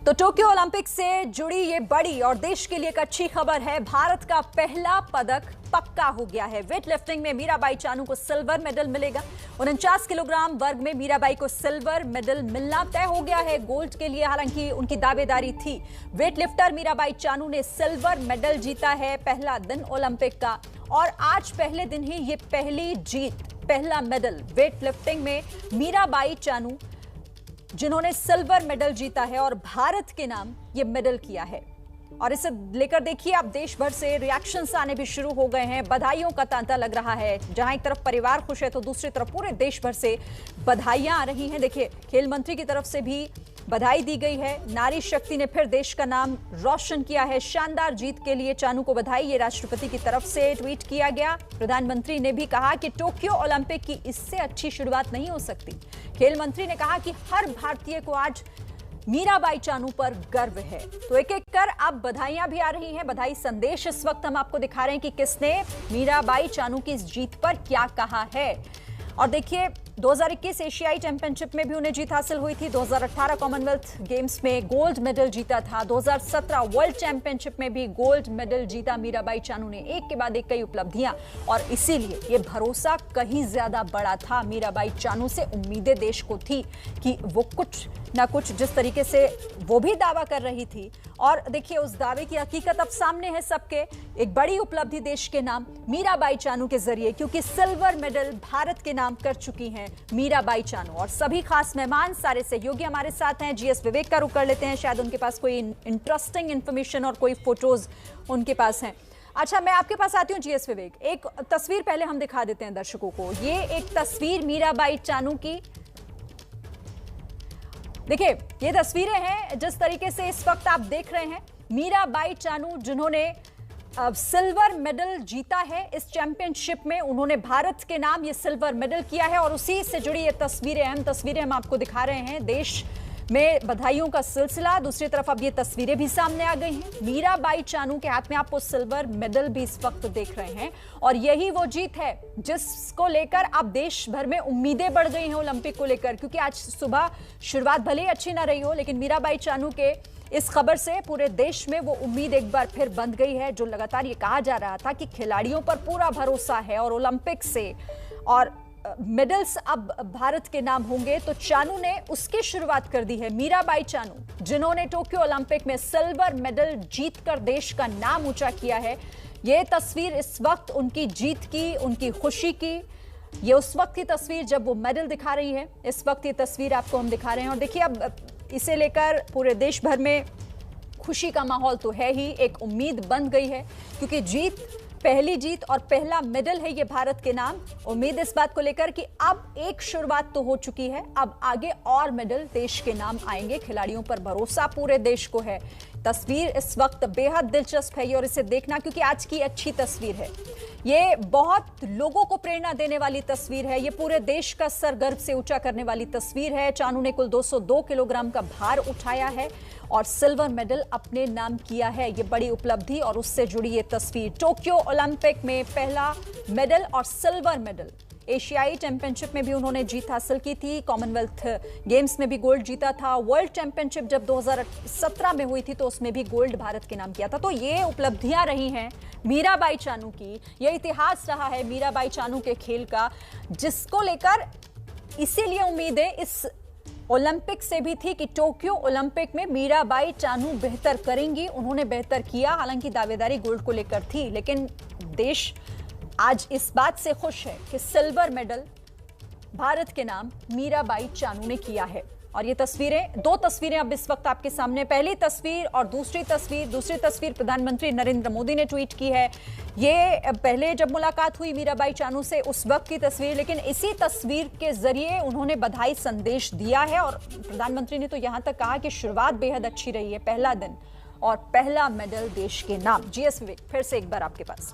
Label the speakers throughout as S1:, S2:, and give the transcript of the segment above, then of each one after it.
S1: तो Tokyo Olympic से जुड़ी ये बड़ी और देश के लिए एक अच्छी खबर है। भारत का पहला पदक पक्का हो गया है। वेट लिफ्टिंग में मीराबाई चानू को सिल्वर मेडल मिलेगा। 49 किलोग्राम वर्ग में मीराबाई को सिल्वर मेडल मिलना तय हो गया है। गोल्ड के लिए हालांकि उनकी दावेदारी थी। वेट लिफ्टर मीराबाई चानू ने सिल्वर मेडल जीता है। पहला दिन ओलंपिक का और आज पहले दिन ही ये पहली जीत, पहला मेडल वेट लिफ्टिंग में मीराबाई चानू जिन्होंने सिल्वर मेडल जीता है और भारत के नाम ये मेडल किया है। और इसे लेकर देखिए आप देश भर से रिएक्शंस आने भी शुरू हो गए हैं। बधाइयों का तांता लग रहा है। जहां एक तरफ परिवार खुश है तो दूसरी तरफ पूरे देश भर से बधाइयां आ रही हैं। देखिए खेल मंत्री की तरफ से भी बधाई दी गई है। नारी शक्ति ने फिर देश का नाम रोशन किया है। शानदार जीत के लिए चानू को बधाई, ये राष्ट्रपति की तरफ से ट्वीट किया गया। प्रधानमंत्री ने भी कहा कि टोक्यो ओलंपिक की इससे अच्छी शुरुआत नहीं हो सकती। खेल मंत्री ने कहा कि हर भारतीय को आज मीराबाई चानू पर गर्व है। तो एक एक कर अब बधाइयां भी आ रही हैं। बधाई संदेश इस वक्त हम आपको दिखा रहे हैं कि किसने मीराबाई चानू की इस जीत पर क्या कहा है। और देखिए 2021 एशियाई चैंपियनशिप में भी उन्हें जीत हासिल हुई थी। 2018 कॉमनवेल्थ गेम्स में गोल्ड मेडल जीता था। 2017 वर्ल्ड चैंपियनशिप में भी गोल्ड मेडल जीता मीराबाई चानू ने। एक के बाद एक कई उपलब्धियां और इसीलिए ये भरोसा कहीं ज्यादा बड़ा था। मीराबाई चानू से उम्मीदें देश को थी कि वो कुछ ना कुछ जिस तरीके से वो भी दावा कर रही थी और देखिए उस दावे की हकीकत अब सामने है सबके। एक बड़ी उपलब्धि देश के नाम मीराबाई चानू के जरिए, क्योंकि सिल्वर मेडल भारत के नाम कर चुकी हैं मीराबाई चानू। और सभी खास मेहमान, सारे सहयोगी हमारे साथ हैं। जीएस विवेक का रुख कर लेते हैं। शायद उनके पास कोई इंटरेस्टिंग इंफॉर्मेशन और कोई फोटोज उनके पास हैं। अच्छा, मैं आपके पास आती हूँ जीएस विवेक। एक तस्वीर पहले हम दिखा देते हैं दर्शकों को। ये एक तस्वीर मीराबाई चानू की, देखिए ये तस्वीरें हैं जिस तरीके से इस वक्त आप देख रहे हैं। मीराबाई चानू जिन्होंने सिल्वर मेडल जीता है इस चैंपियनशिप में, उन्होंने भारत के नाम ये सिल्वर मेडल किया है और उसी से जुड़ी ये तस्वीरें, अहम तस्वीरें हम आपको दिखा रहे हैं। देश में बधाइयों का सिलसिला, दूसरी तरफ अब ये तस्वीरें भी सामने आ गई हैं। मीराबाई चानू के हाथ में आप वो सिल्वर मेडल भी इस वक्त देख रहे हैं और यही वो जीत है जिसको लेकर अब देश भर में उम्मीदें बढ़ गई हैं ओलंपिक को लेकर। क्योंकि आज सुबह शुरुआत भले ही अच्छी ना रही हो, लेकिन मीराबाई चानू के इस खबर से पूरे देश में वो उम्मीद एक बार फिर बंध गई है। जो लगातार ये कहा जा रहा था कि खिलाड़ियों पर पूरा भरोसा है और ओलंपिक से और मेडल्स अब भारत के नाम होंगे, तो चानू ने उसकी शुरुआत कर दी है। मीराबाई चानू जिन्होंने टोक्यो ओलंपिक में सिल्वर मेडल जीतकर देश का नाम ऊंचा किया है। ये तस्वीर इस वक्त उनकी जीत की, उनकी खुशी की, ये उस वक्त की तस्वीर जब वो मेडल दिखा रही है। इस वक्त ये तस्वीर आपको हम दिखा रहे हैं और देखिए अब इसे लेकर पूरे देश भर में खुशी का माहौल तो है ही, एक उम्मीद बन गई है क्योंकि जीत, पहली जीत और पहला मेडल है ये भारत के नाम। उम्मीद इस बात को लेकर कि अब एक शुरुआत तो हो चुकी है, अब आगे और मेडल देश के नाम आएंगे। खिलाड़ियों पर भरोसा पूरे देश को है। तस्वीर इस वक्त बेहद दिलचस्प है और इसे देखना, क्योंकि आज की अच्छी तस्वीर है। ये बहुत लोगों को प्रेरणा देने वाली तस्वीर है। ये पूरे देश का सर गर्व से ऊंचा करने वाली तस्वीर है। चानू ने कुल 202 किलोग्राम का भार उठाया है और सिल्वर मेडल अपने नाम किया है। ये बड़ी उपलब्धि और उससे जुड़ी ये तस्वीर। टोक्यो ओलंपिक में पहला मेडल और सिल्वर मेडल। एशियाई चैंपियनशिप में भी उन्होंने जीत हासिल की थी। कॉमनवेल्थ गेम्स में भी गोल्ड जीता था। वर्ल्ड चैंपियनशिप जब 2017 में हुई थी तो उसमें भी गोल्ड भारत के नाम किया था। तो ये उपलब्धियां रही हैं मीराबाई चानू की। ये इतिहास रहा है मीराबाई चानू के खेल का, जिसको लेकर इसीलिए उम्मीदें इस ओलंपिक से भी थी कि टोक्यो ओलंपिक में मीराबाई चानू बेहतर करेंगी। उन्होंने बेहतर किया, हालांकि दावेदारी गोल्ड को लेकर थी, लेकिन देश आज इस बात से खुश है कि सिल्वर मेडल भारत के नाम मीराबाई चानू ने किया है। और ये तस्वीरें, दो तस्वीरें अब इस वक्त आपके सामने। पहली तस्वीर और दूसरी तस्वीर प्रधानमंत्री नरेंद्र मोदी ने ट्वीट की है। ये पहले जब मुलाकात हुई मीराबाई चानू से उस वक्त की तस्वीर, लेकिन इसी तस्वीर के जरिए उन्होंने बधाई संदेश दिया है। और प्रधानमंत्री ने तो यहां तक कहा कि शुरुआत बेहद अच्छी रही है, पहला दिन और पहला मेडल देश के नाम। जीएस विवेक फिर से एक बार आपके पास।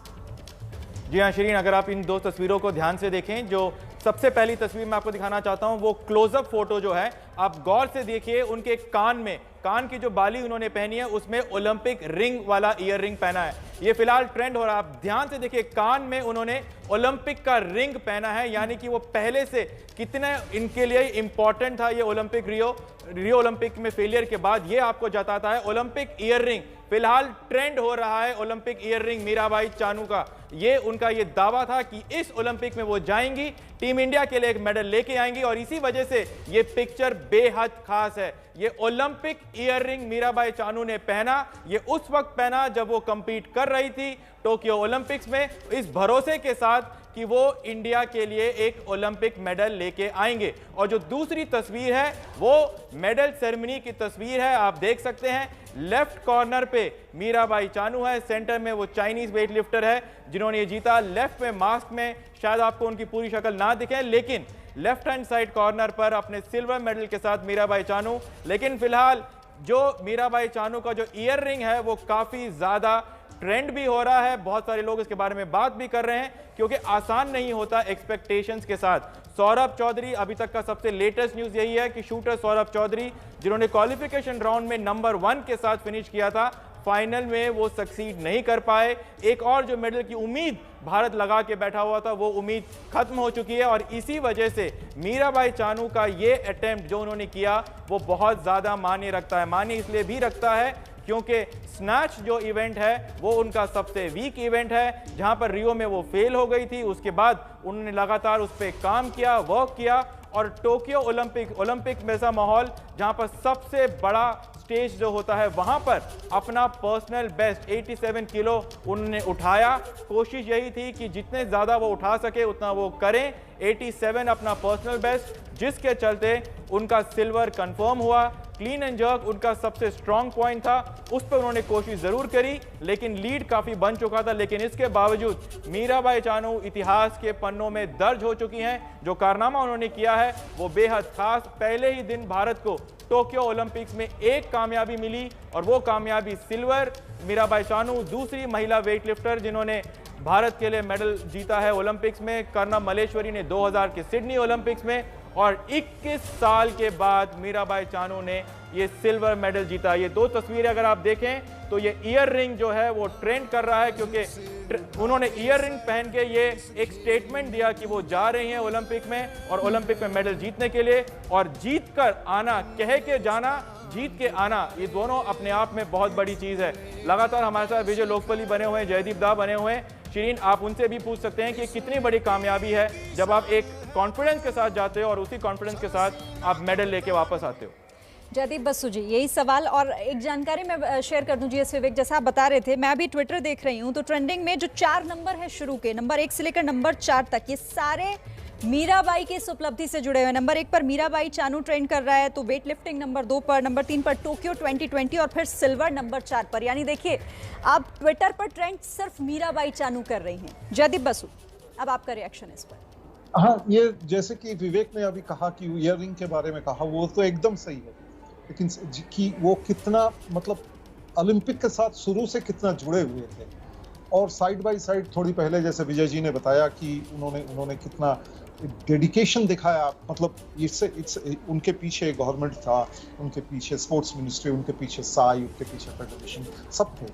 S2: जी हाँ शिरीन, अगर आप इन दो तस्वीरों को ध्यान से देखें, जो सबसे पहली तस्वीर मैं आपको दिखाना चाहता हूं वो क्लोजअप फोटो जो है, आप गौर से देखिए उनके कान में कान की जो बाली उन्होंने पहनी है उसमें ओलंपिक रिंग वाला ईयर रिंग पहना है। ये फिलहाल ट्रेंड हो रहा है। आप ध्यान से देखिए, कान में उन्होंने ओलंपिक का रिंग पहना है, यानी कि वो पहले से कितना इनके लिए इंपॉर्टेंट था ये ओलंपिक रियो ओलंपिक में फेलियर के बाद, ये आपको जताता है। ओलंपिक ईयर रिंग फिलहाल ट्रेंड हो रहा है। Olympic ear ring Mirabai Chanu का, ये उनका ये दावा था कि इस ओलंपिक में वो जाएंगी, टीम इंडिया के लिए एक मेडल लेके आएंगी, और इसी वजह से ये पिक्चर बेहद खास है। ये Olympic ear ring Mirabai Chanu ने पहना, ये उस वक्त पहना जब वो कंपीट कर रही थी टोक्यो ओलंपिक्स में, इस भरोसे के साथ कि वो इंडिया के लिए एक ओलंपिक मेडल लेके आएंगे। और जो दूसरी तस्वीर है वो मेडल सेरेमनी की तस्वीर है। आप देख सकते हैं लेफ्ट कॉर्नर पे मीराबाई चानू है, सेंटर में वो चाइनीज वेट लिफ्टर है जिन्होंने ये जीता। लेफ्ट में मास्क में शायद आपको उनकी पूरी शक्ल ना दिखे, लेकिन लेफ्ट हैंड साइड कॉर्नर पर अपने सिल्वर मेडल के साथ मीराबाई चानू। लेकिन फिलहाल जो मीराबाई चानू का जो ईयर रिंग है वो काफी ज्यादा ट्रेंड भी हो रहा है। बहुत सारे लोग इसके बारे में बात भी कर रहे हैं, क्योंकि आसान नहीं होता एक्सपेक्टेशंस के साथ। सौरभ चौधरी, अभी तक का सबसे लेटेस्ट न्यूज यही है कि शूटर सौरभ चौधरी, जिन्होंने क्वालिफिकेशन राउंड में नंबर 1 के साथ फिनिश किया था, फाइनल में वो सक्सीड नहीं कर पाए। एक और जो मेडल की उम्मीद भारत लगा के बैठा हुआ था, वो उम्मीद खत्म हो चुकी है, और इसी वजह से मीराबाई चानू का ये अटेम्प्ट जो उन्होंने किया वो बहुत ज्यादा मायने रखता है। मायने इसलिए भी रखता है क्योंकि स्नैच जो इवेंट है वो उनका सबसे वीक इवेंट है, जहां पर रियो में वो फेल हो गई थी। उसके बाद उन्होंने लगातार उस पर काम किया, वर्क किया, और टोक्यो ओलंपिक में ऐसा माहौल जहां पर सबसे बड़ा स्टेज जो होता है वहां पर अपना पर्सनल बेस्ट 87 किलो उन्होंने उठाया। कोशिश यही थी कि जितने ज्यादा वो उठा सके उतना वो करें। 87 अपना पर्सनल बेस्ट, जिसके चलते उनका सिल्वर कंफर्म हुआ। क्लीन एंड जर्क उनका सबसे स्ट्रांग पॉइंट था, उस पर उन्होंने कोशिश जरूर करी, लेकिन लीड काफी बन चुका था। लेकिन इसके बावजूद मीराबाई चानू इतिहास के पन्नों में दर्ज हो चुकी हैं। जो कारनामा उन्होंने किया है वो बेहद खास। पहले ही दिन भारत को टोक्यो ओलंपिक्स में एक कामयाबी मिली, और वो कामयाबी सिल्वर। मीराबाई चानू दूसरी महिला वेटलिफ्टर जिन्होंने भारत के लिए मेडल जीता है ओलंपिक्स में। कर्णम मल्लेश्वरी ने 2000 के सिडनी ओलंपिक्स में, और 21 साल के बाद मीराबाई चानू ने ये सिल्वर मेडल जीता। ये दो तस्वीरें अगर आप देखें तो ये ईयर रिंग जो है वो ट्रेंड कर रहा है, क्योंकि उन्होंने ईयर रिंग पहन के ये एक स्टेटमेंट दिया कि वो जा रही हैं ओलंपिक में, और ओलंपिक में मेडल जीतने के लिए। और जीत कर आना, कह के जाना, जीत के आना, ये दोनों अपने आप में बहुत बड़ी चीज है। लगातार हमारे साथ विजय लोकपली बने हुए हैं, जयदीप दा बने हुए हैं। शिरीन, आप उनसे भी पूछ सकते हैं कि कितनी बड़ी कामयाबी है जब आप एक कॉन्फिडेंस के साथ जाते हो और उसी कॉन्फिडेंस के साथ आप मेडल लेके वापस आते हो।
S1: जयदीप बसु जी, यही सवाल और एक जानकारी मैं शेयर कर दूं जी। एस विवेक, जैसा आप बता रहे थे, मैं अभी ट्विटर देख रही हूं तो ट्रेंडिंग में जो 4 नंबर है शुरू के, नंबर 1 से लेकर नंबर 4 तक, ये सारे मीराबाई की इस उपलब्धि से जुड़े हुए। नंबर 1 पर मीराबाई चानू ट्रेंड कर रहा है, तो वेट लिफ्टिंग नंबर 2 पर, नंबर 3 पर टोक्यो 2020, और फिर सिल्वर नंबर 4 पर। यानी देखिए, आप ट्विटर पर ट्रेंड सिर्फ मीराबाई चानू कर रही हैं। जयदीप बसु, अब आपका रिएक्शन इस पर।
S3: हाँ, ये जैसे कि विवेक ने अभी कहा कि ईयर रिंग के बारे में कहा, वो तो एकदम सही है, लेकिन कि वो कितना, मतलब ओलंपिक के साथ शुरू से कितना जुड़े हुए थे, और साइड बाय साइड थोड़ी पहले जैसे विजय जी ने बताया कि उन्होंने कितना डेडिकेशन दिखाया। मतलब इससे उनके पीछे गवर्नमेंट था, उनके पीछे स्पोर्ट्स मिनिस्ट्री, उनके पीछे साई, उनके पीछे फेडरेशन, सब थे,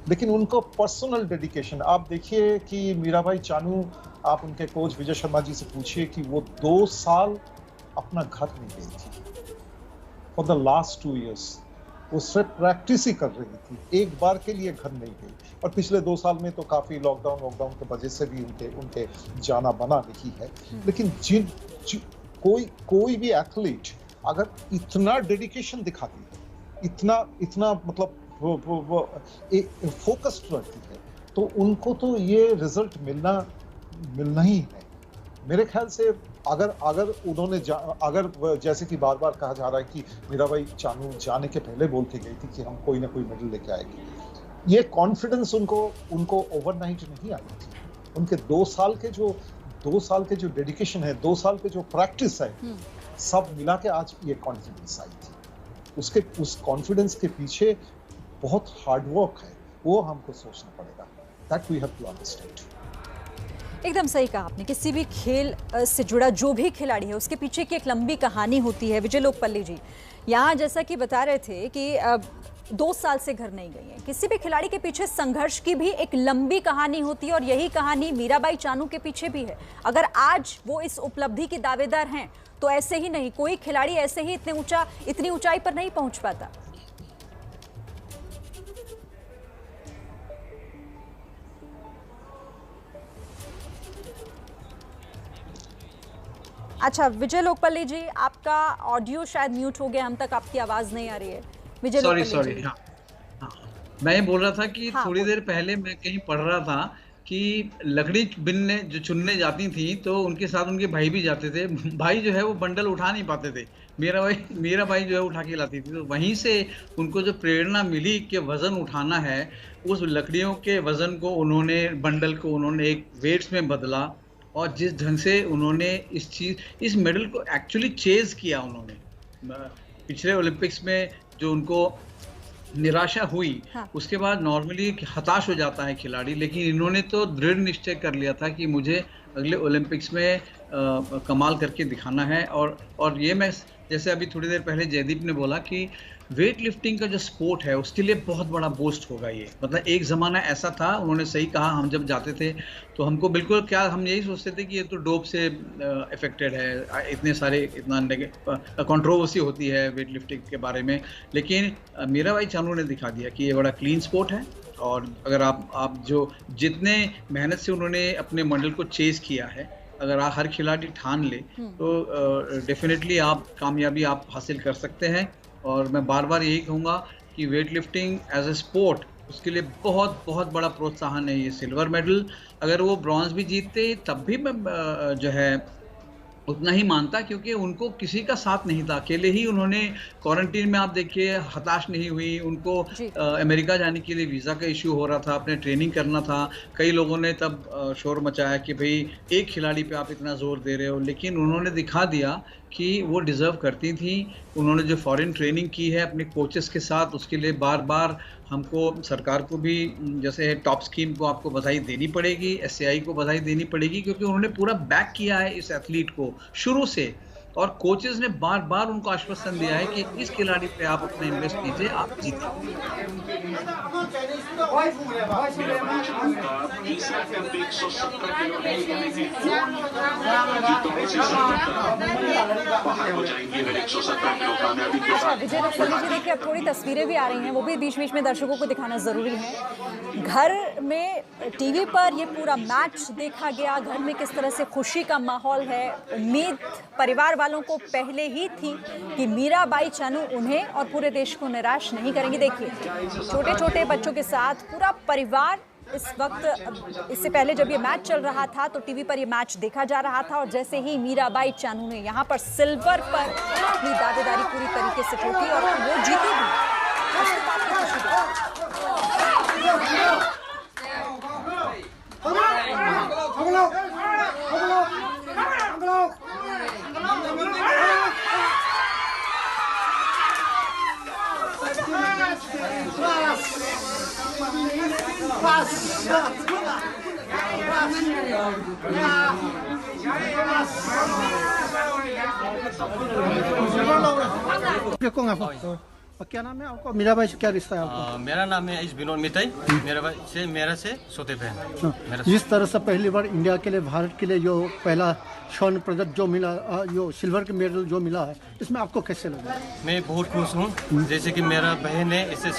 S3: लेकिन उनको पर्सनल डेडिकेशन। आप देखिए कि मीराबाई चानू, आप उनके कोच विजय शर्मा जी से पूछिए कि वो 2 साल अपना घर नहीं गई थी फॉर द लास्ट 2 years। वो सिर्फ प्रैक्टिस ही कर रही थी, एक बार के लिए घर नहीं गई। और पिछले 2 साल में तो काफी लॉकडाउन की वजह से भी उनके जाना बना नहीं है। लेकिन कोई भी एथलीट अगर इतना डेडिकेशन दिखाती है, इतना मतलब फोकस्ड रहती है, तो उनको तो ये रिजल्ट मिलना ही है। मेरे ख्याल से अगर उन्होंने अगर जैसे कि बार बार कहा जा रहा है कि मीराबाई चानू जाने के पहले बोल के गई थी कि हम कोई ना कोई मेडल लेके आएंगे, ये कॉन्फिडेंस उनको ओवरनाइट नहीं आई थी। उनके 2 साल के जो डेडिकेशन है, 2 साल के जो प्रैक्टिस है, सब मिला के आज ये कॉन्फिडेंस आई थी। उस कॉन्फिडेंस के पीछे बहुत हार्ड वर्क है, वो हमको सोचना पड़ेगा। That we have to understand.
S1: एकदम सही कहा आपने। किसी भी खेल से जुड़ा जो भी खिलाड़ी है उसके पीछे की एक लंबी कहानी होती है। विजय लोकपल्ली जी यहाँ जैसा कि बता रहे थे कि 2 साल से घर नहीं गई है। किसी भी खिलाड़ी के पीछे संघर्ष की भी एक लंबी कहानी होती है और यही कहानी मीराबाई चानू के पीछे भी है। अगर आज वो इस उपलब्धि की दावेदार हैं तो ऐसे ही नहीं, कोई खिलाड़ी ऐसे ही इतनी ऊंचाई पर नहीं पहुंच पाता। अच्छा विजय लोकपल्ली जी, आपका ऑडियो शायद म्यूट हो गया, हम तक आपकी आवाज नहीं आ रही है। विजय
S4: सॉरी हाँ, मैं ये बोल रहा था कि थोड़ी देर पहले मैं कहीं पढ़ रहा था कि लकड़ी बिनने जो चुनने जाती थी तो उनके साथ उनके भाई भी जाते थे। भाई जो है वो बंडल उठा नहीं पाते थे, मेरा भाई जो है उठा के लाती थी। तो वहीं से उनको जो प्रेरणा मिली कि वजन उठाना है, उस लकड़ियों के वजन को उन्होंने, बंडल को उन्होंने एक वेट्स में बदला और जिस ढंग से उन्होंने इस मेडल को एक्चुअली चेज किया उन्होंने। पिछले ओलंपिक्स में जो उनको निराशा हुई, हाँ। उसके बाद नॉर्मली हताश हो जाता है खिलाड़ी, लेकिन इन्होंने तो दृढ़ निश्चय कर लिया था कि मुझे अगले ओलंपिक्स में कमाल करके दिखाना है। और ये मैं जैसे अभी थोड़ी देर पहले जयदीप ने बोला कि वेट लिफ्टिंग का जो स्पोर्ट है उसके लिए बहुत बड़ा बूस्ट होगा ये। मतलब एक ज़माना ऐसा था, उन्होंने सही कहा, हम जब जाते थे तो हमको बिल्कुल हम यही सोचते थे कि ये तो डोप से अफेक्टेड है, इतना कंट्रोवर्सी होती है वेट लिफ्टिंग के बारे में। लेकिन मीराबाई चानू ने दिखा दिया कि ये बड़ा क्लीन स्पोर्ट है और अगर आप जो जितने मेहनत से उन्होंने अपने मेडल को चेज किया है, अगर हर खिलाड़ी ठान ले तो डेफिनेटली आप कामयाबी आप हासिल कर सकते हैं। और मैं बार बार यही कहूँगा कि weight lifting as a sport उसके लिए बहुत बहुत बड़ा प्रोत्साहन है ये सिल्वर मेडल। अगर वो ब्रॉन्ज भी जीतते तब भी मैं जो है उतना ही मानता, क्योंकि उनको किसी का साथ नहीं था, अकेले ही उन्होंने क्वारंटीन में, आप देखिए, हताश नहीं हुई। उनको अमेरिका जाने के लिए वीज़ा का इश्यू हो रहा था, अपने ट्रेनिंग करना था। कई लोगों ने तब शोर मचाया कि भाई एक खिलाड़ी पे आप इतना जोर दे रहे हो, लेकिन उन्होंने दिखा दिया कि वो डिज़र्व करती थी। उन्होंने जो फॉरेन ट्रेनिंग की है अपने कोचेस के साथ, उसके लिए बार बार हमको सरकार को भी, जैसे टॉप स्कीम को आपको बधाई देनी पड़ेगी, SCI को बधाई देनी पड़ेगी, क्योंकि उन्होंने पूरा बैक किया है इस एथलीट को शुरू से। और कोचेस ने बार बार उनको आश्वासन दिया है कि इस खिलाड़ी पे आप अपना इन्वेस्ट कीजिए, आप जीतें।
S1: विजय लोकपल्ली जी, देखिए अब थोड़ी तस्वीरें भी आ रही हैं, वो भी बीच बीच में दर्शकों को दिखाना जरूरी है। घर में टीवी पर ये पूरा मैच देखा गया, घर में किस तरह से खुशी का माहौल है। उम्मीद परिवार वालों को पहले ही थी कि मीराबाई चानू उन्हें और पूरे देश को निराश नहीं करेंगी। देखिए छोटे छोटे बच्चों के साथ पूरा परिवार इस वक्त, इससे पहले जब ये मैच चल रहा था तो टीवी पर ये मैच देखा जा रहा था, और जैसे ही मीराबाई चानू ने यहाँ पर सिल्वर पर अपनी दावेदारी पूरी तरीके से ठोकी और वो जीती भी, उसके बाद की खुशी
S5: क्या नाम है आपका? मीराबाई से क्या रिश्ता है आपका?
S6: मेरा नाम है विनोद मिताई। मेरा से सोते पे है।
S5: जिस तरह से पहली बार इंडिया के लिए, भारत के लिए जो पहला स्वर्ण पदक जो मिला, जो सिल्वर के मेडल जो मिला है, इसमें आपको कैसे लगा?
S6: मैं बहुत खुश हूँ। जैसे कि मेरा बहन है, इससे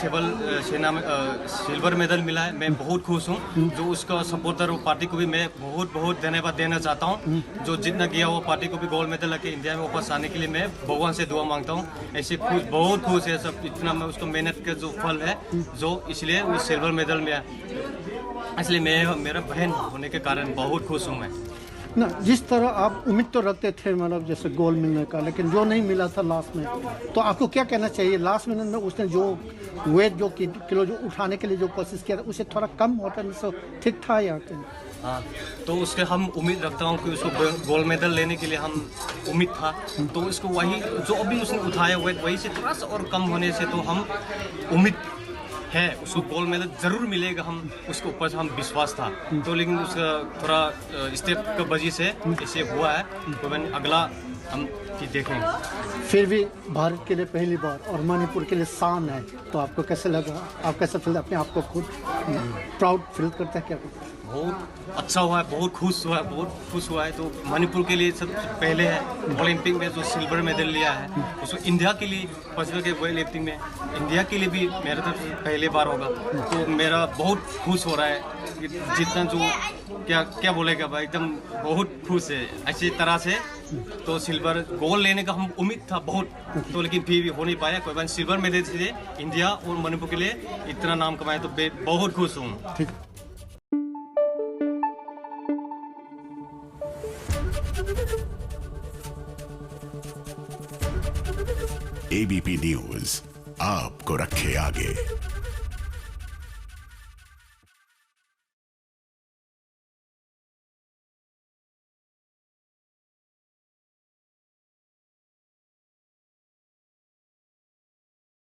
S6: सेना में सिल्वर मेडल मिला है, मैं बहुत खुश हूँ। जो उसका सपोर्टर वो पार्टी को भी मैं बहुत बहुत धन्यवाद देना चाहता हूँ। जो जितना किया वो पार्टी को भी गोल्ड मेडल लेके इंडिया में वापस आने के लिए मैं भगवान से दुआ मांगता हूँ। ऐसे खुश, बहुत खुश है सब, इतना मैं उसको मेहनत का जो फल है, जो इसलिए वो सिल्वर मेडल में, इसलिए मैं मेरा बहन होने के कारण बहुत खुश हूँ मैं
S5: ना। जिस तरह आप उम्मीद तो रखते थे, मतलब जैसे गोल्ड मिलने का, लेकिन जो नहीं मिला था लास्ट में, तो आपको क्या कहना चाहिए? लास्ट मिनट में उसने जो वेट, जो किलो जो उठाने के लिए जो कोशिश किया था, उसे थोड़ा कम होता तो ठीक था या क्या?
S6: हाँ, तो उसके हम उम्मीद रखता हूँ कि उसको गोल्ड मेडल लेने के लिए हम उम्मीद था, तो उसको वही जो अभी उसने उठाया वेट, वही से थोड़ा सा और कम होने से तो हम उम्मीद है उसको गोल्ड मेडल जरूर मिलेगा, हम उसके ऊपर से हम विश्वास था। तो लेकिन उसका थोड़ा स्टेप की वजह से ऐसे हुआ है, तो मैंने अगला हम देखेंगे।
S5: फिर भी भारत के लिए पहली बार और मणिपुर के लिए शान है, तो आपको कैसे लगा? आप कैसे फील, अपने आप को खुद प्राउड फील करते हैं क्या?
S6: बहुत अच्छा हुआ है, बहुत खुश हुआ है, बहुत खुश हुआ है। तो मणिपुर के लिए सबसे पहले है ओलंपिक में जो सिल्वर मेडल लिया है, उसको इंडिया के लिए पॉसिबल के वेट लिफ्टिंग में इंडिया के लिए भी मेरे तरफ से पहले बार होगा। तो मेरा बहुत खुश हो रहा है, जितना जो क्या बोलेगा भाई, एकदम बहुत खुश है अच्छी तरह से। तो सिल्वर गोल्ड लेने का हम उम्मीद था बहुत, तो लेकिन फिर भी हो नहीं पाया। कोई बात, सिल्वर मेडल से इंडिया और मणिपुर के लिए इतना नाम कमाया, तो बहुत खुश हूँ।
S5: ठीक।
S7: ABP न्यूज आपको रखे आगे।